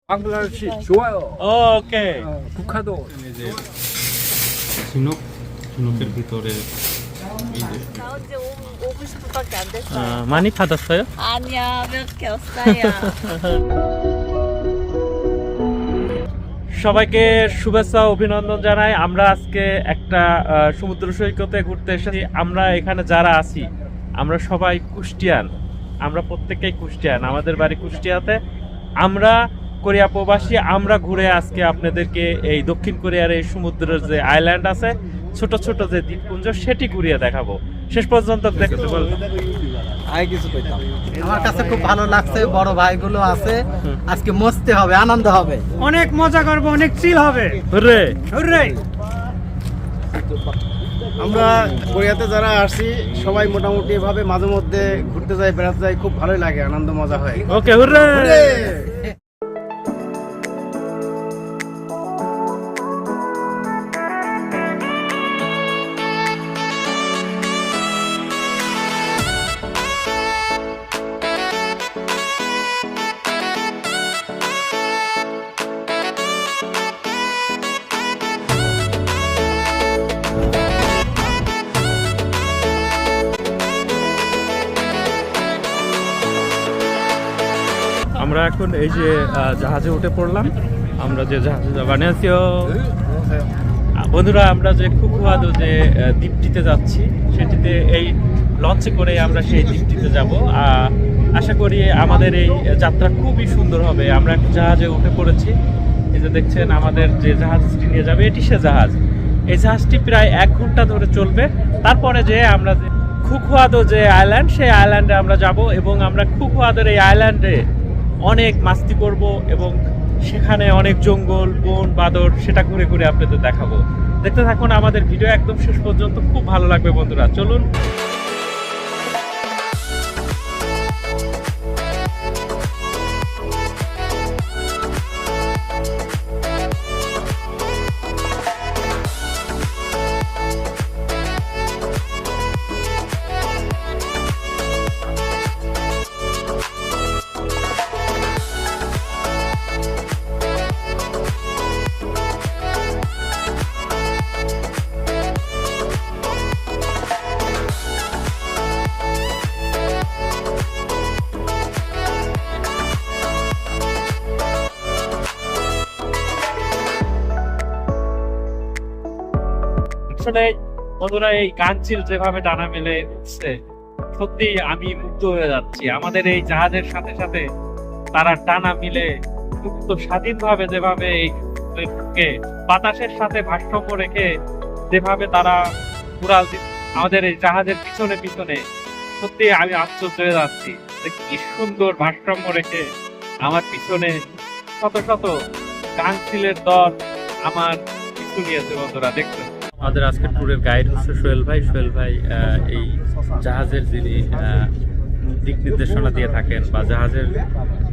방글라데시 좋아요. 오케이. 북한도 이제 진옥의 ভিতরে 나온 지 50분밖에 안 됐어요. 많이 받았어요? 아니야, 몇 개 없어요. সবাইকে শুভেচ্ছা অভিনন্দন জানাই। আমরা আজকে একটা সমুদ্র সৈকতে ঘুরতে এসেছি। আমরা এখানে যারা আছি আমরা সবাই কুষ্টিয়ান, আমরা প্রত্যেকেই কুষ্টিয়ান, আমাদের বাড়ি কুষ্টিয়াতে। আমরা কোরিয়া প্রবাসী। আমরা ঘুরে আজকে আপনাদেরকে এই দক্ষিণ কোরিয়ার এই সমুদ্রের যে আইল্যান্ড আছে, ছোট ছোট যে দ্বীপপুঞ্জ, সেটি ঘুরিয়ে দেখাবো। শেষ পর্যন্ত দেখতে বলবেন। আমার কাছে খুব ভালো লাগছে, বড় ভাইগুলো আছে, আজকে মস্তি হবে, আনন্দ হবে, অনেক মজা করবো, অনেক চিল হবে। Hurray hurray! আমরা কোরিয়াতে যারা আসছি সবাই মোটামুটি ভাবে মাঝে মধ্যে ঘুরতে যাই, বেড়াতে যাই, খুব ভালোই লাগে, আনন্দ মজা হয়। ওকে, হুররে! আমরা এখন এই যে জাহাজে উঠে পড়লাম। আমরা যে জাহাজে বানিয়েছিও বন্ধুরা, আমরা যে খুকুয়াদো যে দ্বীপটিতে যাচ্ছি, সেটিতে এই লঞ্চে করে আমরা সেই দ্বীপটিতে যাব। আশা করি আমাদের এই যাত্রা খুবই সুন্দর হবে। আমরা একটা জাহাজে উঠে পড়েছি। এই যে দেখছেন আমাদের যে জাহাজটি নিয়ে যাবে, এটি সে জাহাজ। এই জাহাজটি প্রায় 1 ঘন্টা ধরে চলবে। তারপরে যে আমরা যে খুকুয়াদো যে আইল্যান্ড, সেই আইল্যান্ডে আমরা যাব এবং আমরা খুকুয়াদোর এই আইল্যান্ডে অনেক মাস্তি করব এবং সেখানে অনেক জঙ্গল, বন, বাদর, সেটা ঘুরে ঘুরে আপনাদের দেখাবো। দেখতে থাকুন আমাদের ভিডিও একদম শেষ পর্যন্ত, খুব ভালো লাগবে বন্ধুরা। চলুন। আসলে বন্ধুরা, এই কাঞ্চিল যেভাবে ডানা মেলে উঠছে, সত্যি আমি মুগ্ধ হয়ে যাচ্ছি। আমাদের এই জাহাজের সাথে সাথে তারা ডানা মিলে মুক্ত স্বাধীনভাবে যেভাবে এই বাতাসের সাথে ভারসাম্য রেখে যেভাবে তারা উড়াল আমাদের এই জাহাজের পিছনে পিছনে, সত্যি আমি আশ্চর্য হয়ে যাচ্ছি যে কি সুন্দর ভারসাম্য রেখে আমার পিছনে শত শত কাঞ্চিলের দল আমার পিছু নিয়েছে। বন্ধুরা দেখছেন, আমাদের আজকের ট্যুরের গাইড হচ্ছে সোহেল ভাই। সোহেল ভাই এই জাহাজের যিনি দিক নির্দেশনা দিয়ে থাকেন বা জাহাজের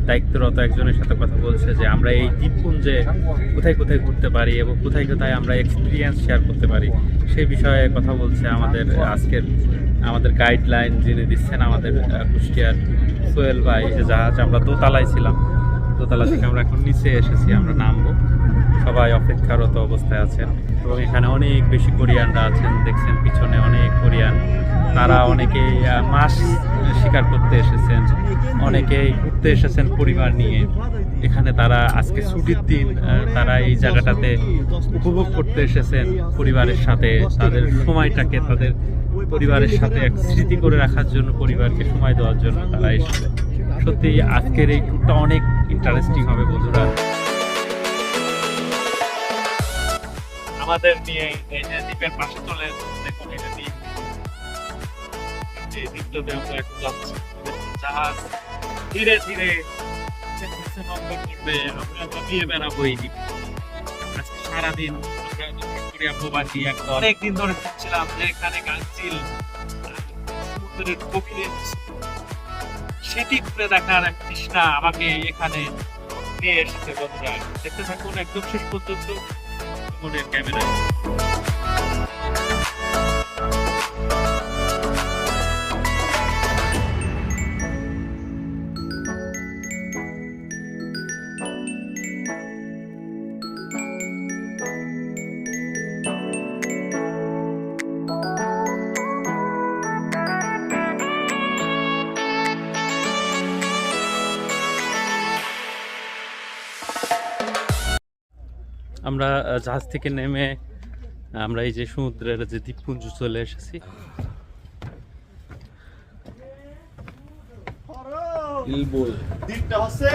দায়িত্বরত একজনের সাথে কথা বলছে যে আমরা এই দ্বীপপুঞ্জে কোথায় কোথায় ঘুরতে পারি এবং কোথায় কোথায় আমরা এক্সপিরিয়েন্স শেয়ার করতে পারি, সেই বিষয়ে কথা বলছে। আমাদের গাইডলাইন যিনি দিচ্ছেন আমাদের কুষ্টিয়ার সোহেল ভাই। যে জাহাজ, আমরা দোতলায় ছিলাম, দোতলা থেকে আমরা এখন নিচে এসেছি, আমরা নামবো। সবাই অপেক্ষারত অবস্থায় আছেন এবং এখানে অনেক বেশি কোরিয়ানরা আছেন। দেখছেন পিছনে অনেক কোরিয়ান, তারা অনেকেই মাছ শিকার করতে এসেছেন, অনেকেই ঘুরতে এসেছেন পরিবার নিয়ে। এখানে তারা আজকে ছুটির দিন, তারা এই জায়গাটাতে উপভোগ করতে এসেছেন পরিবারের সাথে, তাদের সময়টাকে তাদের পরিবারের সাথে এক স্মৃতি করে রাখার জন্য, পরিবারকে সময় দেওয়ার জন্য তারা এসেছে। সত্যি আজকের এই ট্যুরটা অনেক ইন্টারেস্টিং হবে বন্ধুরা। আমাদের নিয়ে এই যে দ্বীপের পাশে চলে দেখুন, এটা দ্বীপ, এই দ্বীপটাতে আমরা এখন যাচ্ছি। জাহাজ ধীরে ধীরে নৌকা করবে, আমরা নিয়ে বেড়াবো এই দ্বীপ। আজকে সারাদিন আমরা কোরিয়া প্রবাসী একদম অনেকদিন ধরে খুঁজছিলাম যে এখানে কাঞ্চিল সমুদ্রের গভীরে, সেটি ঘুরে দেখার এক তৃষ্ণা আমাকে এখানে নিয়ে এসেছে। বন্ধুরা দেখতে থাকুন একদম শেষ পর্যন্ত মনের ক্যামেরায়। আমরা জাহাজ থেকে নেমে আমরা এই যে সমুদ্রের যে দ্বীপপুঞ্জ চলে এসেছি। দ্বীপটা হচ্ছে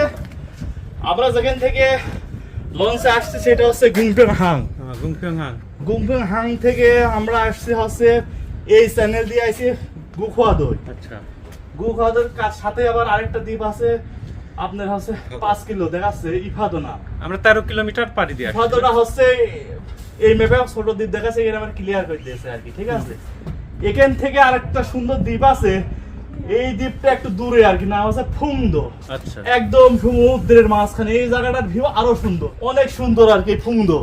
আমরা যেখান থেকে লঞ্চে আসছি সেটা হচ্ছে গুংপেং হাং। গুংপেং হাং থেকে আমরা আসছি হচ্ছে এই চ্যানেল দিয়ে আইছি গুখোয়াদই। আচ্ছা, গুখোয়াদর সাথে আবার আরেকটা দ্বীপ আছে আপনার হচ্ছে 5 কিলো দেখাচ্ছে ইফাদোনা। আমরা 13 কিলোমিটার পাড়ি দিয়ে আসছি। ইফাদোনা হচ্ছে এই ম্যাপে ছোট দ্বীপ দেখাচ্ছে, এখানে আমার ক্লিয়ার করে দিয়েছে আর কি, ঠিক আছে। এখান থেকে আরেকটা সুন্দর দ্বীপ আছে, এই দ্বীপটা একটু দূরে আর কি, নাম হচ্ছে ফুংদো। আচ্ছা, একদম সমুদ্রের মাঝখানে, এই জায়গাটার ভিউ আরো সুন্দর, অনেক সুন্দর আর কি। ফুংদো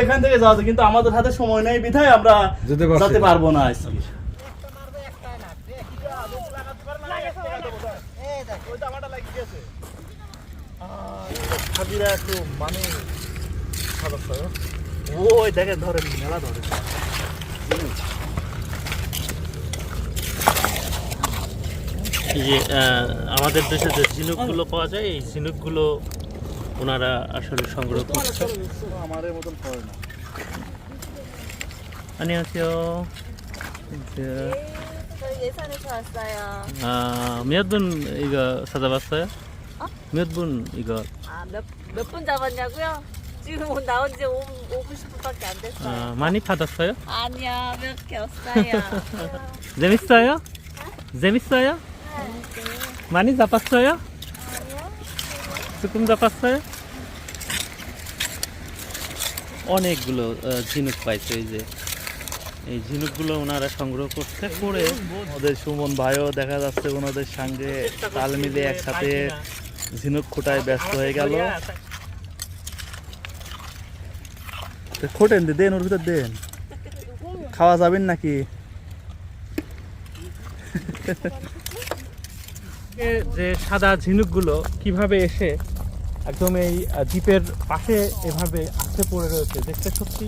এখান থেকে যাওয়া যায়, কিন্তু আমাদের হাতে সময় নেই বিধায় আমরা যেতে পারবো না আজকে। ওই দেখেন ধরেন মেলা ধরে। আমাদের দেশে যে ঝিনুকগুলো পাওয়া যায়, এই ঝিনুকগুলো ওনারা আসলে সংগ্রহ করছে। আমাদের মতন করে না। 안녕하세요. 저희 예산에서 왔어요. 몇 분 이거 사다 봤어요? 몇 분 이거? 몇 분 잡았냐고요? 지금 나온 지 5분 10분밖에 안 됐어요. 많이 받았어요? 아니야, 몇 개 없어요. 재밌어요? 재밌어요? 많이 잡았어요? 조금 잡았어요? অনেকগুলো ঝিনুক পাইছে। এই যে এই ঝিনুকগুলো ওনারা সংগ্রহ করতে করে ওদের সুমন ভাইও দেখা যাচ্ছে ওনাদের সঙ্গে তাল মিলে একসাথে ঝিনুক খোটায় ব্যস্ত হয়ে গেল। খোটেন দেন, ওর ভিতর দেন, খাওয়া যাবেন নাকি? যে সাদা ঝিনুকগুলো কিভাবে এসে একদম এই দ্বীপের পাশে এভাবে আছড়ে পড়ে রয়েছে, দেখতে সত্যি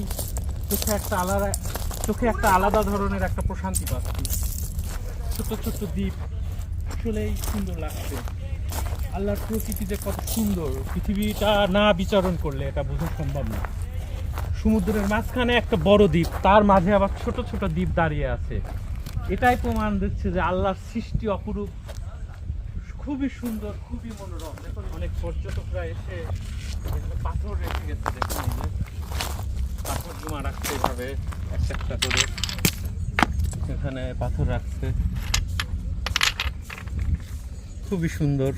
চোখে একটা আলাদা ধরনের একটা প্রশান্তি পাচ্ছি। ছোট ছোট দ্বীপ, আসলেই সুন্দর লাগছে। আল্লাহর প্রকৃতি যে কত সুন্দর, পৃথিবীটা না বিচরণ করলে এটা বোঝা সম্ভব না। সমুদ্রের মাঝখানে একটা বড় দ্বীপ, তার মাঝে আবার ছোট ছোট দ্বীপ দাঁড়িয়ে আছে। এটাই প্রমাণ দিচ্ছে যে আল্লাহর সৃষ্টি অপরূপ, খুবই সুন্দর, খুবই মনোরম। দেখুন অনেক পর্যটকরা এসে এখানে পাথর রেখে গেছে, দেখুন এই যে পাথর জমা রাখছে এভাবে একটা একটা করে, এখানে পাথর রাখছে, খুবই সুন্দর।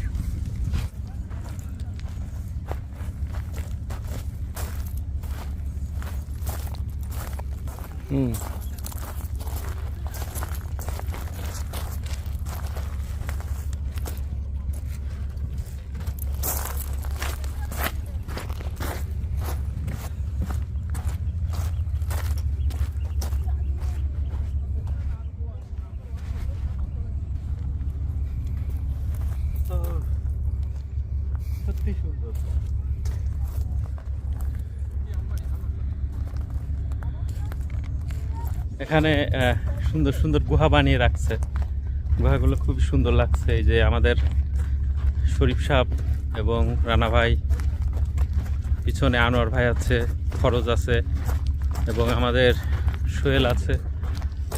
সত্যি সুন্দর। এখানে সুন্দর সুন্দর গুহা বানিয়ে রাখছে, গুহাগুলো খুবই সুন্দর লাগছে। এই যে আমাদের শরীফ সাহেব এবং রানা ভাই, পিছনে আনোয়ার ভাই আছে, ফরজ আছে এবং আমাদের সোহেল আছে।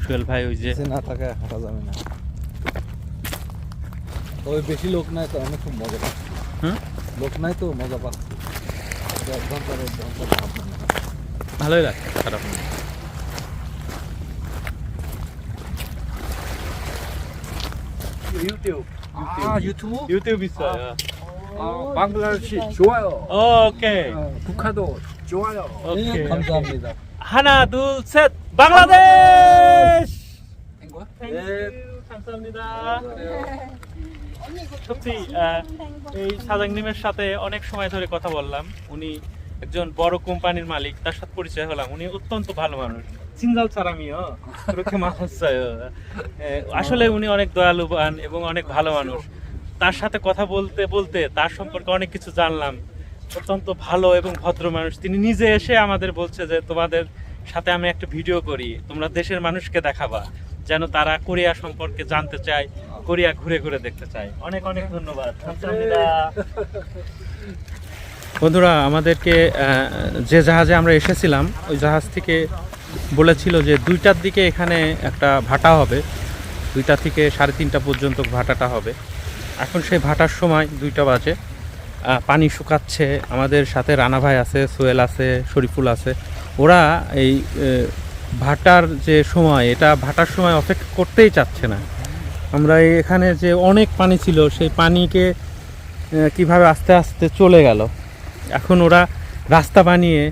সোহেল ভাই ওই যে না থাকে হাঁটা যাবে না, তবে বেশি লোক নাই তো আমি খুব মজা পাচ্ছি। লোক নাই তো মজা পাচ্ছি, ভালোই লাগছে, খারাপ না। 유튜브 있어요. 방글라데시 좋아요. 오케이. 북한도 좋아요. 오케이. 감사합니다. 하나, 둘, 셋. 방글라데시. 네. 감사합니다. সত্যি এই সাজাংনিমের সাথে অনেক সময় ধরে কথা বললাম। উনি একজন বড় কোম্পানির মালিক, তার সাথে পরিচয় হলাম। উনি অত্যন্ত ভালো মানুষ। সিঙ্গল সারামিও 그렇게 많았어요. আসলে উনি অনেক দয়ালুবান এবং অনেক ভালো মানুষ। তার সাথে কথা বলতে বলতে তার সম্পর্কে অনেক কিছু জানলাম। অত্যন্ত ভালো এবং ভদ্র মানুষ। তিনি নিজে এসে আমাদের বলছে যে তোমাদের সাথে আমি একটা ভিডিও করি, তোমরা দেশের মানুষকে দেখাবা, যেন তারা কোরিয়া সম্পর্কে জানতে চায়, কোরিয়া ঘুরে ঘুরে দেখতে চায়। অনেক অনেক ধন্যবাদ। বন্ধুরা আমাদেরকে যে জাহাজে আমরা এসেছিলাম ওই জাহাজ থেকে বলেছিল যে 2টার দিকে এখানে একটা ভাটা হবে, 2টা থেকে 3:30 পর্যন্ত ভাটাটা হবে। এখন সেই ভাটার সময় 2টা বাজে, পানি শুকাচ্ছে। আমাদের সাথে রানা ভাই আছে, সোহেল আছে, শরীফুল আছে। ওরা এই ভাটার যে সময়, এটা ভাটার সময় অপেক্ষা করতেই চাচ্ছে না। আমরা এখানে যে অনেক পানি ছিল সেই পানিকে কিভাবে আস্তে আস্তে চলে গেল। এখন ওরা রাস্তা বানিয়ে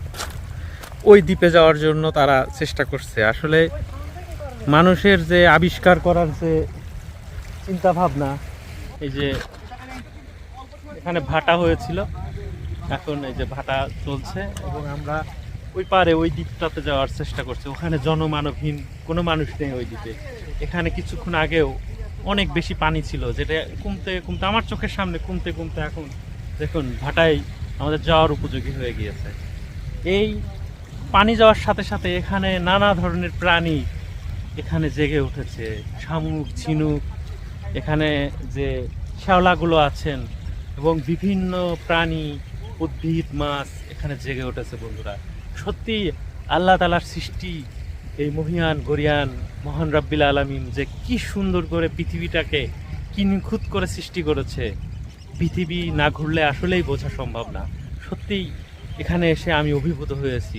ওই দ্বীপে যাওয়ার জন্য তারা চেষ্টা করছে। আসলে মানুষের যে আবিষ্কার করার যে চিন্তা ভাবনা, এই যে এখানে ভাটা হয়েছিল, এখন এই যে ভাটা চলছে এবং আমরা ওই পারে ওই দ্বীপটাতে যাওয়ার চেষ্টা করছি। ওখানে জনমানবহীন কোনো মানুষ নেই ওই দ্বীপে। এখানে কিছুক্ষণ আগেও অনেক বেশি পানি ছিল, যেটা কমতে কমতে আমার চোখের সামনে কমতে কমতে এখন দেখুন ভাটায় আমাদের যাওয়ার উপযোগী হয়ে গিয়েছে। এই পানি যাওয়ার সাথে সাথে এখানে নানা ধরনের প্রাণী এখানে জেগে উঠেছে, শামুক, ঝিনুক, এখানে যে শ্যাওলাগুলো আছেন এবং বিভিন্ন প্রাণী, উদ্ভিদ, মাছ এখানে জেগে উঠেছে। বন্ধুরা সত্যি আল্লাহ তাআলার সৃষ্টি, এই মহিয়ান গরিয়ান মহান রাব্বিল আলামিন যে কি সুন্দর করে পৃথিবীটাকে কি নিখুঁত করে সৃষ্টি করেছে। পৃথিবী না ঘুরলে আসলেই বোঝা সম্ভব না। সত্যিই এখানে এসে আমি অভিভূত হয়েছি।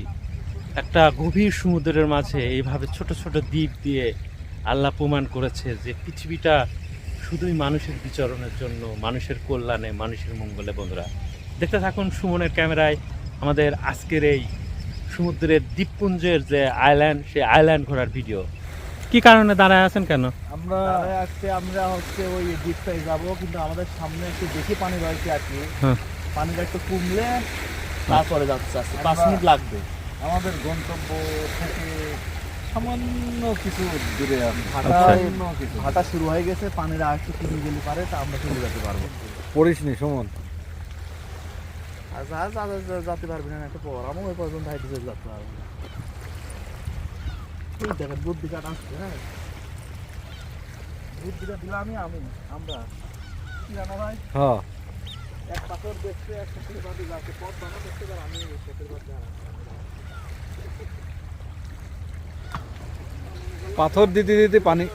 একটা গভীর সমুদ্রের মাঝে এইভাবে ছোট ছোট দ্বীপ দিয়ে আল্লাহ প্রমাণ করেছে যে পৃথিবীটা শুধুই মানুষের বিচরণের জন্য, মানুষের কল্যাণে, মানুষের মঙ্গলে। বন্ধুরা দেখতে থাকুন সুমনের ক্যামেরায় আমাদের আজকের এই সমুদ্রের দ্বীপপুঞ্জের যে আইল্যান্ড, সেই আইল্যান্ড ঘোরার ভিডিও। কি কারণে দাঁড়ায় আছেন কেন? আমরা হচ্ছে ওই দ্বীপটায় যাব, কিন্তু আমাদের সামনে একটু বেশি পানি রয়েছে আর কি। পানিটা একটু কমলে তারপরে যাচ্ছে, 5 মিনিট লাগবে। আমাদের গন্তব্য থেকে সামান্য কিছু দূরে আছে। ভাটা শুরু হয়ে গেছে, পানির আর একটু কমে গেলে পারে তা আমরা চলে যেতে পারবো। পড়িসনি সুমন? আর জাহাজ যেতে পারবি না একটা পর, আমি ওই পর্যন্ত হাইটে চলে যেতে পারবো। এই দেখেন বুদ্ধি কাট আসছে, হ্যাঁ বুদ্ধিটা দিলাম আমরা জানো ভাই। হ্যাঁ এক পাথর দেখতে এক পাথরের বাদে যাচ্ছে, পথ বানা দেখতে পার, আমি পথের বাদে পাথর দিতে দিতে পানি।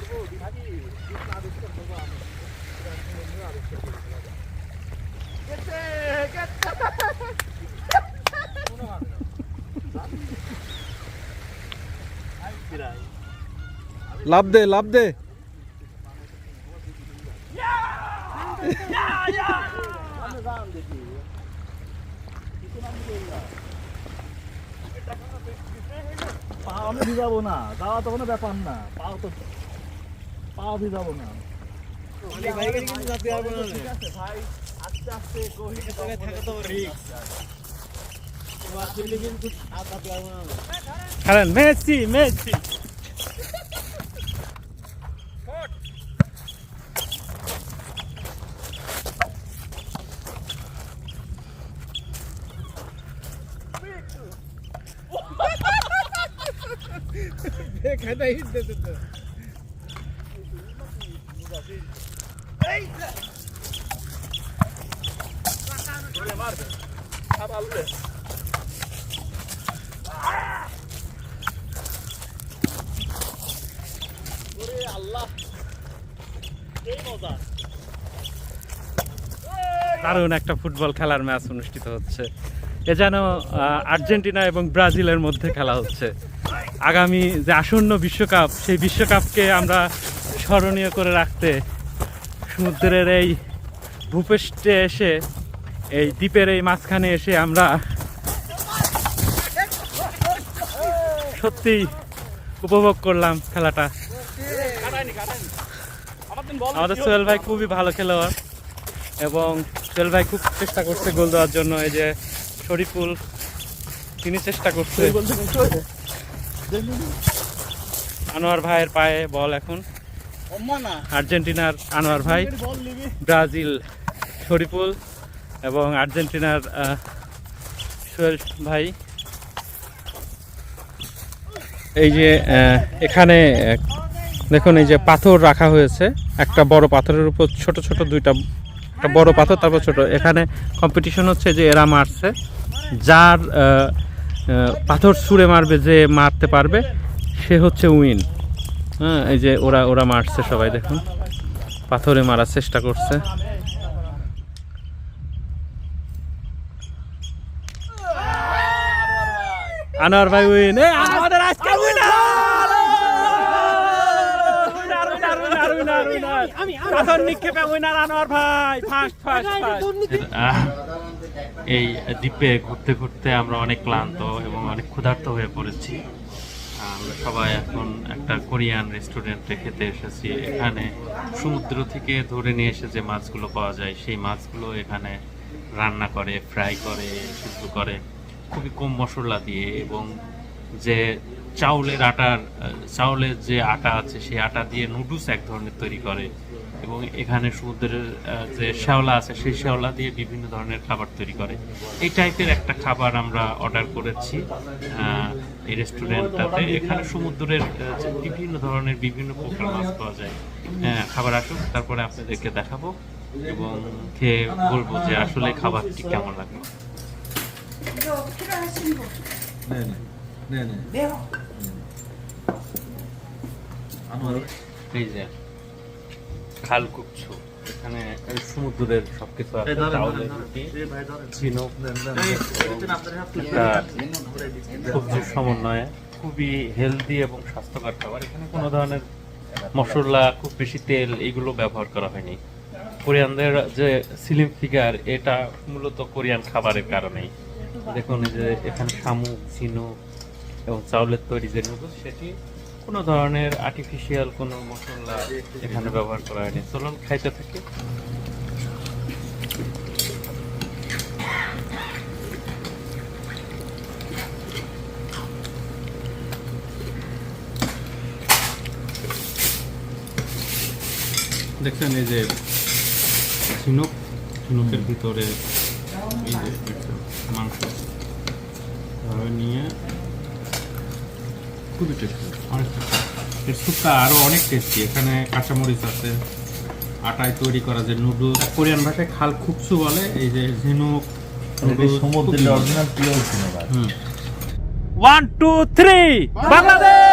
লাভ দে, লাভ দে। আমি ভিজাবো না, যাওয়া তো কোনো ব্যাপার না, পাও ভিজাবো না। ভাই আস্তে আস্তে কারণ মেসি মেসি দারুণ একটা ফুটবল খেলার ম্যাচ অনুষ্ঠিত হচ্ছে। এ যেন আর্জেন্টিনা এবং ব্রাজিলের মধ্যে খেলা হচ্ছে। আগামী যে আসন্ন বিশ্বকাপ, সেই বিশ্বকাপকে আমরা স্মরণীয় করে রাখতে সমুদ্রের এই ভূপৃষ্ঠে এসে, এই দ্বীপের এই মাঝখানে এসে আমরা সত্যি উপভোগ করলাম খেলাটা। আমাদের সোহেল ভাই খুবই ভালো খেলোয়াড় এবং সোহেল ভাই খুব চেষ্টা করছে গোল দেওয়ার জন্য। এই যে শরীফুল, তিনি চেষ্টা করছে। আনোয়ার ভাইয়ের পায়ে বল এখন, আর্জেন্টিনার আনোয়ার ভাই, ব্রাজিল শরীফুল এবং আর্জেন্টিনার সোহেল ভাই। এই যে এখানে দেখুন, এই যে পাথর রাখা হয়েছে, একটা বড় পাথরের উপর ছোট ছোট 2টা একটা বড় পাথর, তারপর ছোট। এখানে কম্পিটিশন হচ্ছে যে এরা মারছে, যার পাথর ছুঁড়ে মারবে, যে মারতে পারবে সে হচ্ছে উইন। হ্যাঁ, এই যে ওরা মারছে সবাই, দেখুন পাথরে মারার চেষ্টা করছে। আনোয়ার ভাই উইন, আমাদের আজকে উইনার। পাথর নিক্ষেপে উইনার আনোয়ার ভাই, ফার্স্ট। এই দ্বীপে ঘুরতে ঘুরতে আমরা অনেক ক্লান্ত এবং অনেক ক্ষুধার্ত হয়ে পড়েছি। আমরা সবাই এখন একটা কোরিয়ান রেস্টুরেন্টে খেতে এসেছি। এখানে সমুদ্র থেকে ধরে নিয়ে এসে যে মাছগুলো পাওয়া যায়, সেই মাছগুলো এখানে রান্না করে, ফ্রাই করে, সিদ্ধ করে খুবই কম মশলা দিয়ে, এবং যে চাউলের যে আটা আছে সেই আটা দিয়ে নুডলস এক ধরনের তৈরি করে, এবং এখানে সমুদ্রের যে শ্যাওলা আছে সেই শ্যাওলা দিয়ে বিভিন্ন ধরনের খাবার তৈরি করে। এই টাইপের একটা খাবার আমরা অর্ডার করেছি এই রেস্টুরেন্টটাতে। এখানে সমুদ্রের যে বিভিন্ন ধরনের বিভিন্ন প্রকার মাছ পাওয়া যায়। খাবার আসুক, তারপরে আপনাদেরকে দেখাবো এবং খেয়ে বলবো যে আসলে খাবারটি কেমন লাগলো। এই যে খালকুপছু, এখানে সমুদ্রের সবকিছু আছে, চাউলের রুটি, ঝিনুক, একটা সবজির সমন্বয়ে খুবই হেলদি এবং স্বাস্থ্যকর খাবার। এখানে কোনো ধরনের মশলা, খুব বেশি তেল এগুলো ব্যবহার করা হয়নি। কোরিয়ানদের যে স্লিম ফিগার, এটা মূলত কোরিয়ান খাবারের কারণেই। দেখুন এই যে এখানে শামুক, ঝিনুক এবং চাউলের তৈরি যে নুডলস, সেটি কোনো ধরনের আর্টিফিশিয়াল কোনো মশলা এখানে ব্যবহার করা হয়নি। চলুন খাইতে থাকি। দেখছেন এই যে ঝিনুকের ভিতরে এই যে দেখছেন মাংস নিয়ে খুবই টেস্টি, অনেক টেস্টি। এর স্যুপটা আরও অনেক টেস্টি। এখানে কাঁচামরিচ আছে, আটায় তৈরি করা যে নুডলস, কোরিয়ান ভাষায় খালকুপসু বলে। এই যে ঝিনুক, সমুদ্রের অরিজিনাল পিওর ছিল। 1 2 3 বাংলাদেশ।